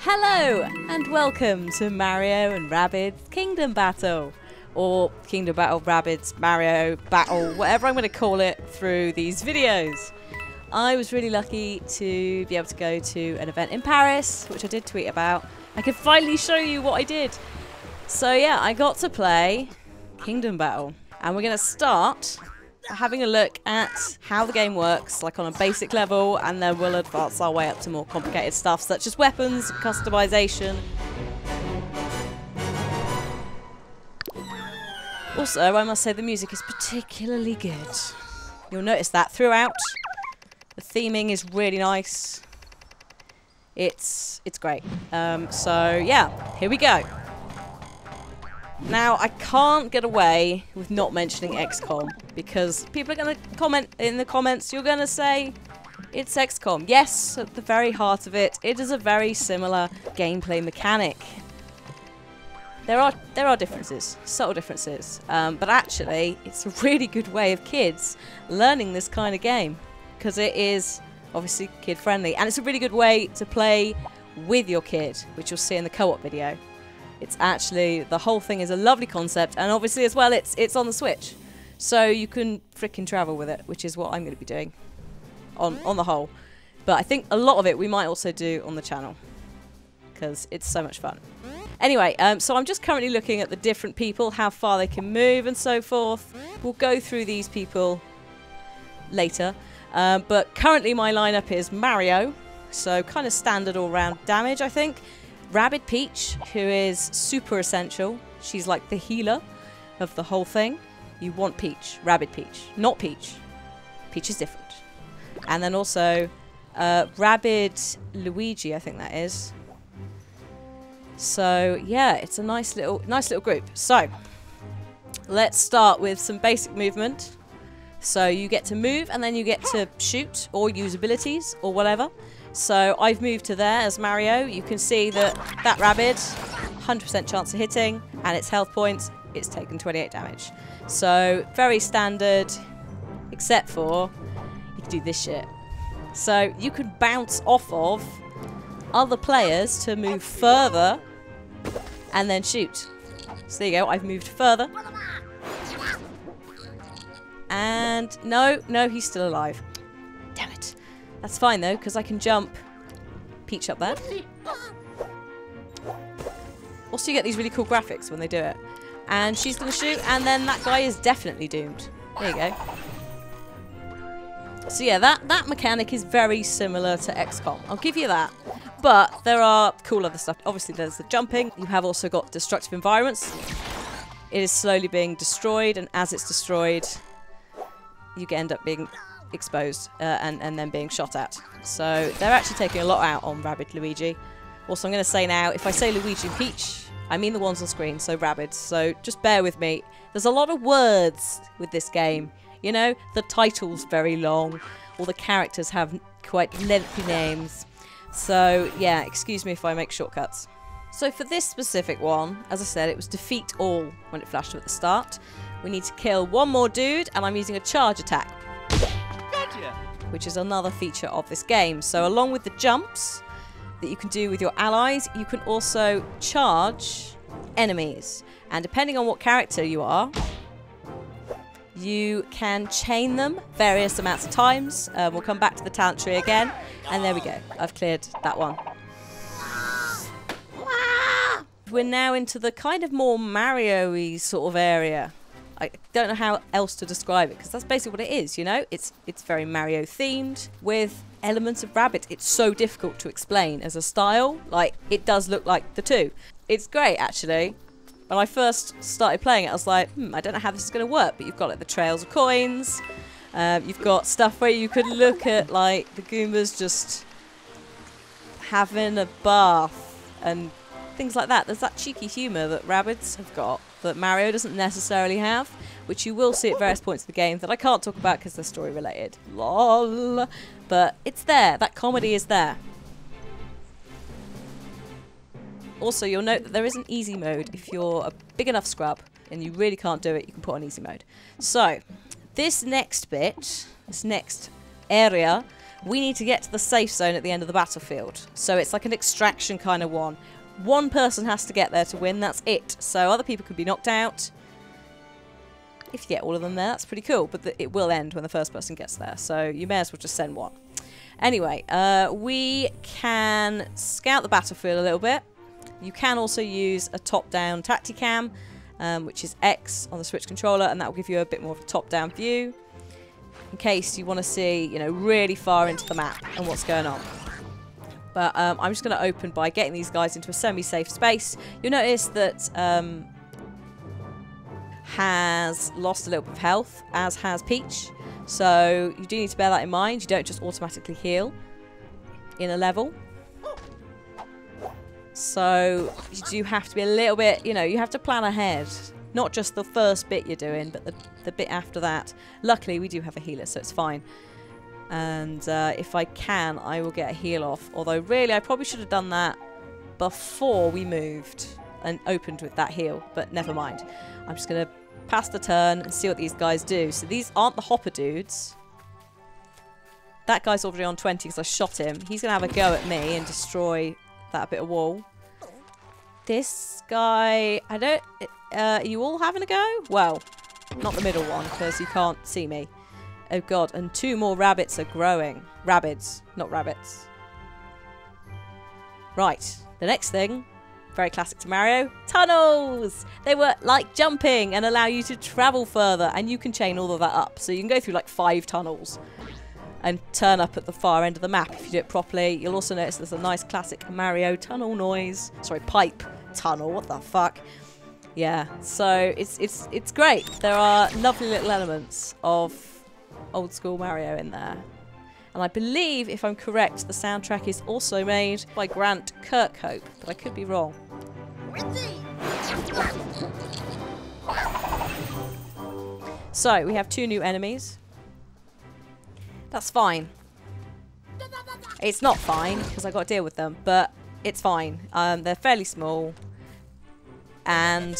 Hello and welcome to Mario and Rabbids Kingdom Battle, or Kingdom Battle, Rabbids, Mario Battle, whatever I'm going to call it through these videos. I was really lucky to be able to go to an event in Paris, which I did tweet about. I can finally show you what I did. So yeah, I got to play Kingdom Battle, and we're going to start having a look at how the game works, like on a basic level, and then we'll advance our way up to more complicated stuff such as weapons, customization. Also, I must say the music is particularly good. You'll notice that throughout. The theming is really nice. It's great. So yeah, here we go. Now, I can't get away with not mentioning XCOM, because people are going to comment in the comments, you're going to say, it's XCOM. Yes, at the very heart of it, it is a very similar gameplay mechanic. There are differences, subtle differences, but actually, it's a really good way of kids learning this kind of game, because it is obviously kid-friendly, and it's a really good way to play with your kid, which you'll see in the co-op video. It's actually, the whole thing is a lovely concept, and obviously as well it's on the Switch. So you can frickin' travel with it, which is what I'm going to be doing on the whole. But I think a lot of it we might also do on the channel, because it's so much fun. Anyway, so I'm just currently looking at the different people, how far they can move and so forth. We'll go through these people later. But currently my lineup is Mario, so kind of standard all-round damage, I think. Rabid Peach, who is super essential. She's like the healer of the whole thing. You want Peach, Rabid Peach, not Peach. Peach is different. And then also Rabid Luigi, I think that is. So yeah, it's a nice little group. So let's start with some basic movement. So you get to move and then you get to shoot or use abilities or whatever. So I've moved to there as Mario. You can see that Rabid, 100% chance of hitting, and its health points, it's taken 28 damage. So very standard, except for you can do this shit. So you can bounce off of other players to move further and then shoot. So there you go, I've moved further. And no, he's still alive. Damn it. That's fine though, because I can jump Peach up there. Also, you get these really cool graphics when they do it. And she's going to shoot, and then that guy is definitely doomed. There you go. So yeah, that mechanic is very similar to XCOM. I'll give you that. But there are cool other stuff. Obviously, there's the jumping. You have also got destructive environments. It is slowly being destroyed, and as it's destroyed, you end up being exposed and then being shot at. So they're actually taking a lot out on Rabid Luigi. Also, I'm going to say now, if I say Luigi and Peach, I mean the ones on screen, so Rabbids. So just bear with me. There's a lot of words with this game. You know, the title's very long. All the characters have quite lengthy names. So yeah, excuse me if I make shortcuts. So for this specific one, as I said, it was defeat all when it flashed up at the start. We need to kill one more dude, and I'm using a charge attack, which is another feature of this game. So along with the jumps that you can do with your allies, you can also charge enemies. And depending on what character you are, you can chain them various amounts of times. We'll come back to the talent tree again. And there we go. I've cleared that one. We're now into the kind of more Mario-y sort of area. I don't know how else to describe it, because that's basically what it is, you know? It's very Mario themed with elements of Rabbids. It's so difficult to explain as a style. Like, it does look like the two. It's great, actually. When I first started playing it, I was like, I don't know how this is going to work, but you've got like the trails of coins. You've got stuff where you could look at like the Goombas just having a bath and things like that. There's that cheeky humour that Rabbids have got that Mario doesn't necessarily have, which you will see at various points of the game that I can't talk about because they're story related. LOL. But it's there. That comedy is there. Also, you'll note that there is an easy mode. If you're a big enough scrub and you really can't do it, you can put on easy mode. So, this next bit, this next area, We need to get to the safe zone at the end of the battlefield. So it's like an extraction kind of one. One person has to get there to win, that's it. So other people could be knocked out. If you get all of them there, that's pretty cool. But it will end when the first person gets there. So you may as well just send one. Anyway, we can scout the battlefield a little bit. You can also use a top-down Tacticam, which is X on the Switch controller, and that will give you a bit more of a top-down view in case you want to see, you know, really far into the map and what's going on. But I'm just going to open by getting these guys into a semi-safe space. You'll notice that has lost a little bit of health, as has Peach. So you do need to bear that in mind. You don't just automatically heal in a level. So you do have to be a little bit, you know, you have to plan ahead. Not just the first bit you're doing, but the bit after that. Luckily, we do have a healer, so it's fine. And if I can, I will get a heal off. Although, really, I probably should have done that before we moved and opened with that heal. But never mind. I'm just going to pass the turn and see what these guys do. So these aren't the hopper dudes. That guy's already on 20 because I shot him. He's going to have a go at me and destroy that bit of wall. This guy, I don't... are you all having a go? Well, not the middle one because you can't see me. Oh god, and 2 more rabbits are growing. Rabbids, not rabbits. Right, the next thing, very classic to Mario, tunnels! They work like jumping and allow you to travel further, and you can chain all of that up. So you can go through like 5 tunnels and turn up at the far end of the map if you do it properly. You'll also notice there's a nice classic Mario tunnel noise. Sorry, pipe tunnel, what the fuck? Yeah, so it's great. There are lovely little elements of old school Mario in there. And I believe, if I'm correct, the soundtrack is also made by Grant Kirkhope, but I could be wrong. So, we have 2 new enemies. That's fine. It's not fine, because I've got to deal with them, but it's fine. They're fairly small, and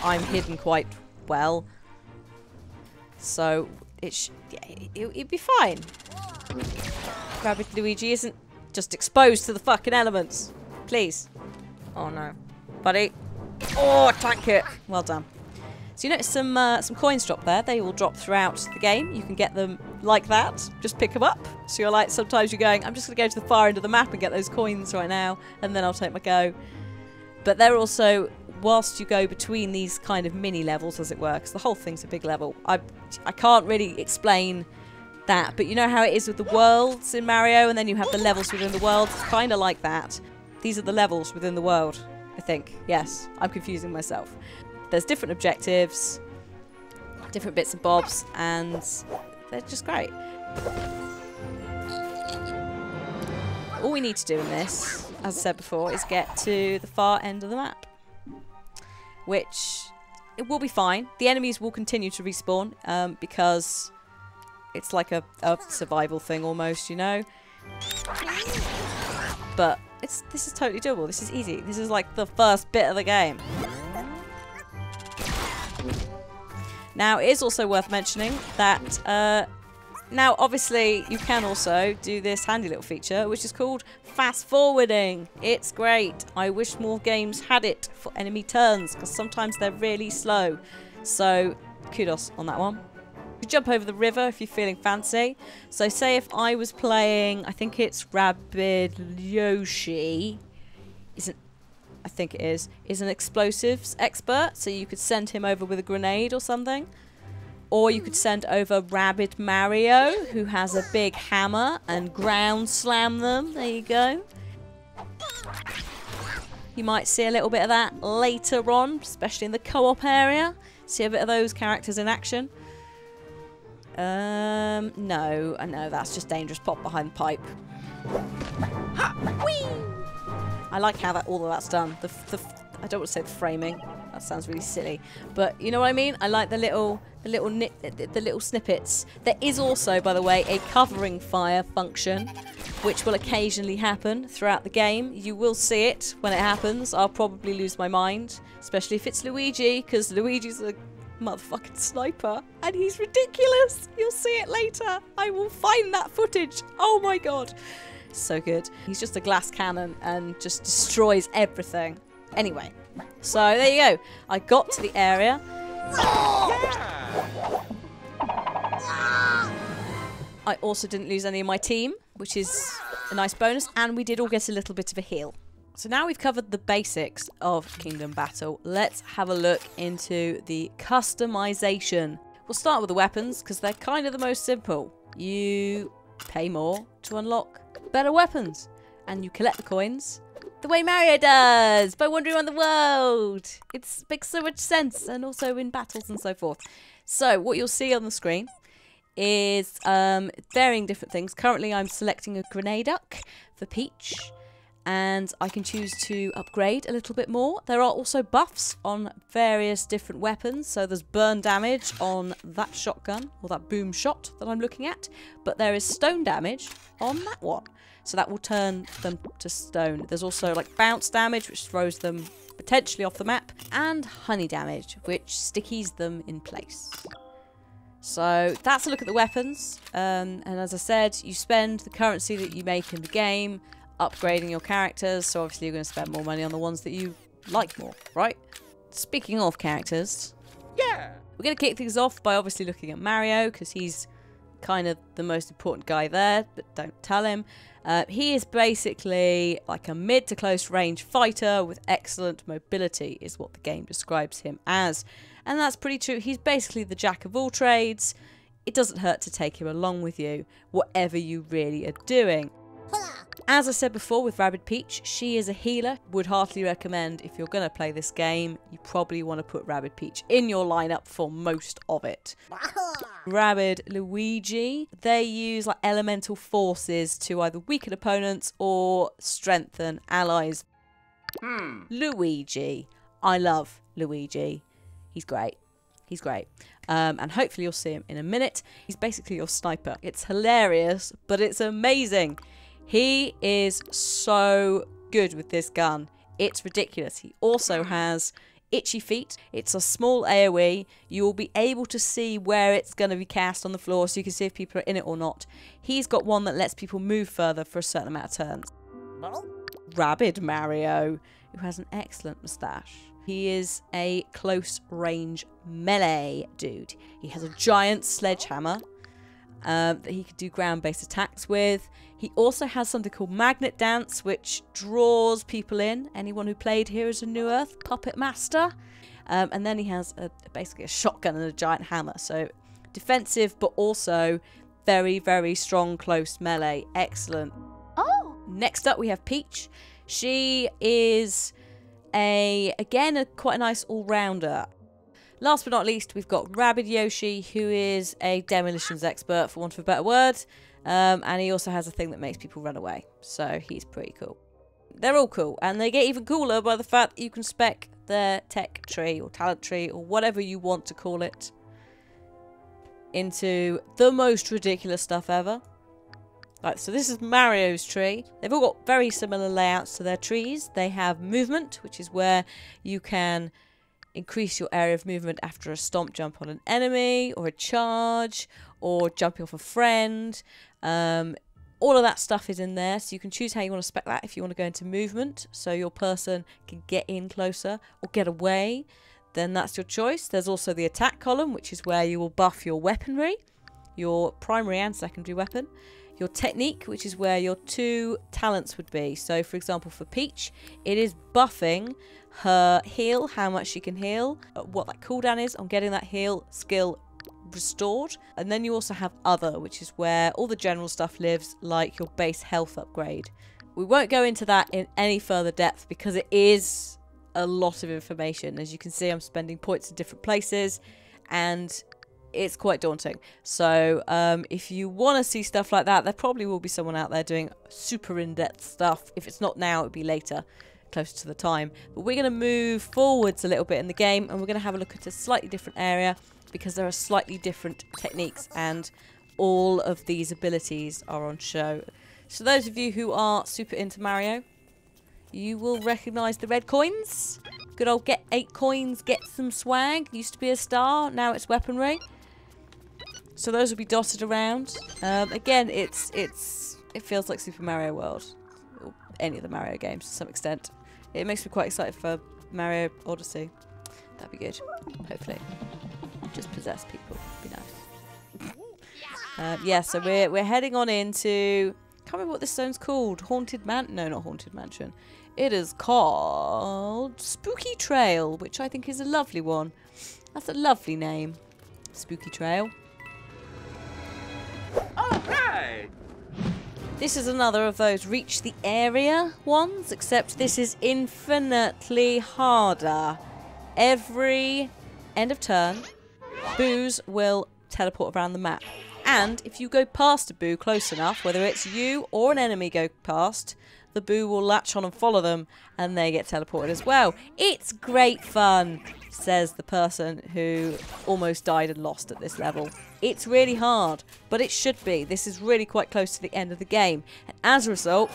I'm hidden quite well. So, it'd be fine. Rabid Luigi isn't just exposed to the fucking elements. Please. Oh no. Buddy. Oh, tank it. Well done. So you notice some coins drop there. They will drop throughout the game. You can get them like that. Just pick them up. So you're like, sometimes you're going, I'm just going to go to the far end of the map and get those coins right now, and then I'll take my go. But they're also, whilst you go between these kind of mini levels, as it were, because the whole thing's a big level. I can't really explain that, but you know how it is with the worlds in Mario, and then you have the levels within the world. It's kind of like that. These are the levels within the world, I think. Yes, I'm confusing myself. There's different objectives, different bits and bobs, and they're just great. All we need to do in this, as I said before, is get to the far end of the map, which it will be fine. The enemies will continue to respawn because it's like a survival thing almost, you know. But this is totally doable. This is easy. This is like the first bit of the game. Now, it is also worth mentioning that now, obviously, you can also do this handy little feature, which is called fast forwarding. It's great. I wish more games had it for enemy turns, because sometimes they're really slow. So, kudos on that one. You jump over the river if you're feeling fancy. So, say if I was playing, I think it's Rabid Yoshi, I think it is an explosives expert, so you could send him over with a grenade or something. Or you could send over Rabid Mario, who has a big hammer, and ground slam them. There you go. You might see a little bit of that later on, especially in the co-op area. See a bit of those characters in action. No, I know that's just dangerous. Pop behind the pipe. Ha! Whee! I like how all of that's done. I don't want to say the framing. That sounds really silly, but you know what I mean. I like the little snippets. There is also, by the way, a covering fire function, which will occasionally happen throughout the game. You will see it when it happens. I'll probably lose my mind, especially if it's Luigi, because Luigi's a motherfucking sniper, and he's ridiculous. You'll see it later. I will find that footage. Oh my god. So good. He's just a glass cannon and just destroys everything. Anyway, so there you go. I got to the area. I also didn't lose any of my team, which is a nice bonus, and we did all get a little bit of a heal. So now we've covered the basics of Kingdom Battle, let's have a look into the customization. We'll start with the weapons, because they're kind of the most simple. You pay more to unlock better weapons, and you collect the coins the way Mario does, by wandering around the world. It makes so much sense, and also in battles and so forth. So what you'll see on the screen is varying different things. Currently I'm selecting a grenade duck for Peach, and I can choose to upgrade a little bit more. There are also buffs on various different weapons. So there's burn damage on that shotgun, or that boom shot that I'm looking at, but there is stone damage on that one. So that will turn them to stone. There's also like bounce damage, which throws them potentially off the map, and honey damage, which stickies them in place. So that's a look at the weapons. And as I said, you spend the currency that you make in the game upgrading your characters, so obviously you're going to spend more money on the ones that you like more, right? Speaking of characters, yeah, we're going to kick things off by obviously looking at Mario, because he's kind of the most important guy there, but don't tell him. He is basically like a mid to close range fighter with excellent mobility, is what the game describes him as. And that's pretty true. He's basically the jack of all trades. It doesn't hurt to take him along with you, whatever you really are doing. As I said before with Rabid Peach, she is a healer. Would heartily recommend, if you're going to play this game, you probably want to put Rabid Peach in your lineup for most of it. Rabid Luigi, they use like elemental forces to either weaken opponents or strengthen allies. Luigi, I love Luigi. He's great. He's great. And hopefully you'll see him in a minute. He's basically your sniper. It's hilarious, but it's amazing. He is so good with this gun. It's ridiculous. He also has itchy feet. It's a small AoE. You will be able to see where it's going to be cast on the floor, so you can see if people are in it or not. He's got one that lets people move further for a certain amount of turns. Rabid Mario, who has an excellent moustache. He is a close range melee dude. He has a giant sledgehammer that he could do ground-based attacks with. He also has something called Magnet Dance, which draws people in. Anyone who played Heroes of New Earth, Puppet Master. And then he has basically a shotgun and a giant hammer. So defensive, but also very, very strong close melee. Excellent. Oh! Next up, we have Peach. She is again, quite a nice all-rounder. Last but not least, we've got Rabid Yoshi, who is a demolitions expert, for want of a better word. And he also has a thing that makes people run away. So he's pretty cool. They're all cool. And they get even cooler by the fact that you can spec their tech tree or talent tree or whatever you want to call it into the most ridiculous stuff ever. Right, so this is Mario's tree. They've all got very similar layouts to their trees. They have movement, which is where you can increase your area of movement after a stomp jump on an enemy, or a charge, or jumping off a friend. All of that stuff is in there, so you can choose how you want to spec that if you want to go into movement, so your person can get in closer or get away. Then that's your choice. There's also the attack column, which is where you will buff your weaponry, your primary and secondary weapon. Your technique, which is where your two talents would be. So, for example, for Peach, it is buffing her heal, how much she can heal, what that cooldown is on getting that heal skill restored. And then you also have other, which is where all the general stuff lives, like your base health upgrade. We won't go into that in any further depth because it is a lot of information. As you can see, I'm spending points in different places, and it's quite daunting. So if you want to see stuff like that, there probably will be someone out there doing super in-depth stuff. If it's not now, it'll be later, closer to the time. But we're going to move forwards a little bit in the game, and we're going to have a look at a slightly different area because there are slightly different techniques, and all of these abilities are on show. So those of you who are super into Mario, you will recognise the red coins. Good old get 8 coins, get some swag. Used to be a star, now it's weaponry. So those will be dotted around. Again, it feels like Super Mario World. Or any of the Mario games to some extent. It makes me quite excited for Mario Odyssey. That'd be good. Hopefully. Just possess people. Be nice. Yeah, so we're heading on into... Can't remember what this zone's called. No, not Haunted Mansion. It is called Spooky Trail, which I think is a lovely one. That's a lovely name. Spooky Trail. Alright! This is another of those reach the area ones, except this is infinitely harder. Every end of turn, boos will teleport around the map. And if you go past a boo close enough, whether it's you or an enemy go past, the boo will latch on and follow them, and they get teleported as well. It's great fun, says the person who almost died and lost at this level. It's really hard, but it should be. This is really quite close to the end of the game. And as a result,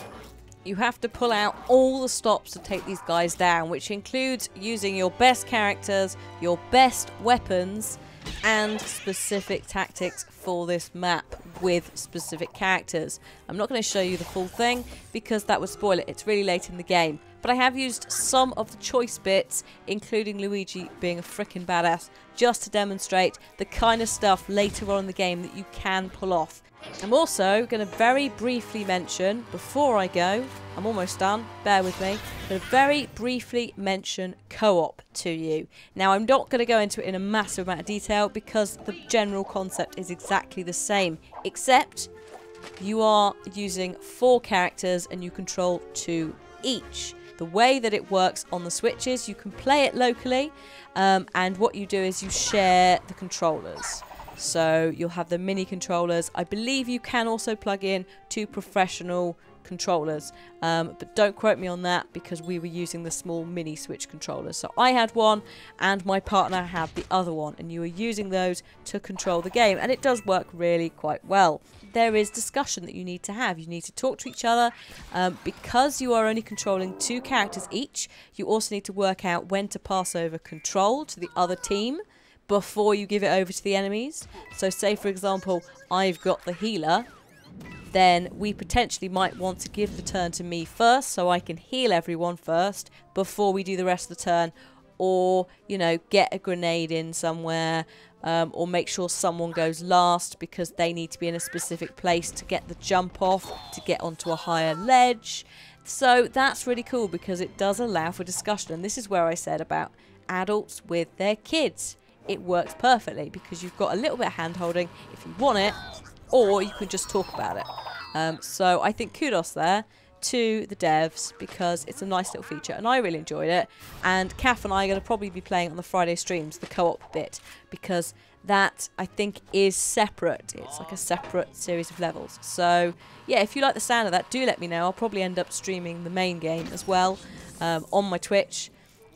you have to pull out all the stops to take these guys down, which includes using your best characters, your best weapons, and specific tactics for this map with specific characters. I'm not going to show you the full thing because that would spoil it. It's really late in the game. But I have used some of the choice bits, including Luigi being a freaking badass, just to demonstrate the kind of stuff later on in the game that you can pull off. I'm also going to very briefly mention, before I go, I'm almost done, bear with me, I'm going to very briefly mention co-op to you. Now, I'm not going to go into it in a massive amount of detail because the general concept is exactly the same, except you are using 4 characters and you control 2 each. The way that it works on the Switches, you can play it locally, and what you do is you share the controllers. So you'll have the mini controllers. I believe you can also plug in 2 professional controllers, but don't quote me on that because we were using the small mini Switch controllers. So I had one and my partner had the other one, and you were using those to control the game, and it does work really quite well. There is discussion that you need to have. You need to talk to each other. Because you are only controlling 2 characters each, you also need to work out when to pass over control to the other team before you give it over to the enemies. So say, for example, I've got the healer, then we potentially might want to give the turn to me first so I can heal everyone first before we do the rest of the turn, or, you know, get a grenade in somewhere, or make sure someone goes last because they need to be in a specific place to get the jump off, to get onto a higher ledge. So that's really cool because it does allow for discussion, and this is where I said about adults with their kids. It works perfectly because you've got a little bit of hand-holding if you want it, or you can just talk about it. So I think kudos there to the devs because it's a nice little feature and I really enjoyed it. And Kath and I are going to probably be playing on the Friday streams, the co-op bit, because that I think is separate. It's like a separate series of levels. So yeah, if you like the sound of that, do let me know. I'll probably end up streaming the main game as well on my Twitch,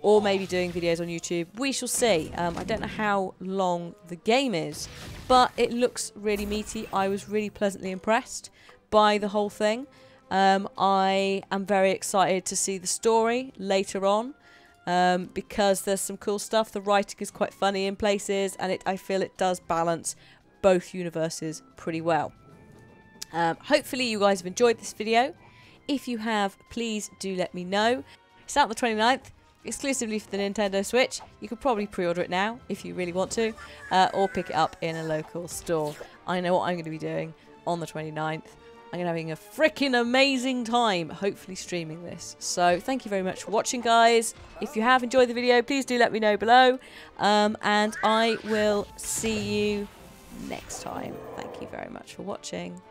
or maybe doing videos on YouTube. We shall see. I don't know how long the game is, but it looks really meaty. I was really pleasantly impressed by the whole thing. I am very excited to see the story later on, because there's some cool stuff. The writing is quite funny in places, and I feel it does balance both universes pretty well. Hopefully you guys have enjoyed this video. If you have, please do let me know. It's out the 29th. Exclusively for the Nintendo Switch. You could probably pre-order it now if you really want to, or pick it up in a local store. I know what I'm going to be doing on the 29th. I'm going to be having a freaking amazing time, hopefully streaming this. So thank you very much for watching, guys. If you have enjoyed the video, please do let me know below, and I will see you next time. Thank you very much for watching.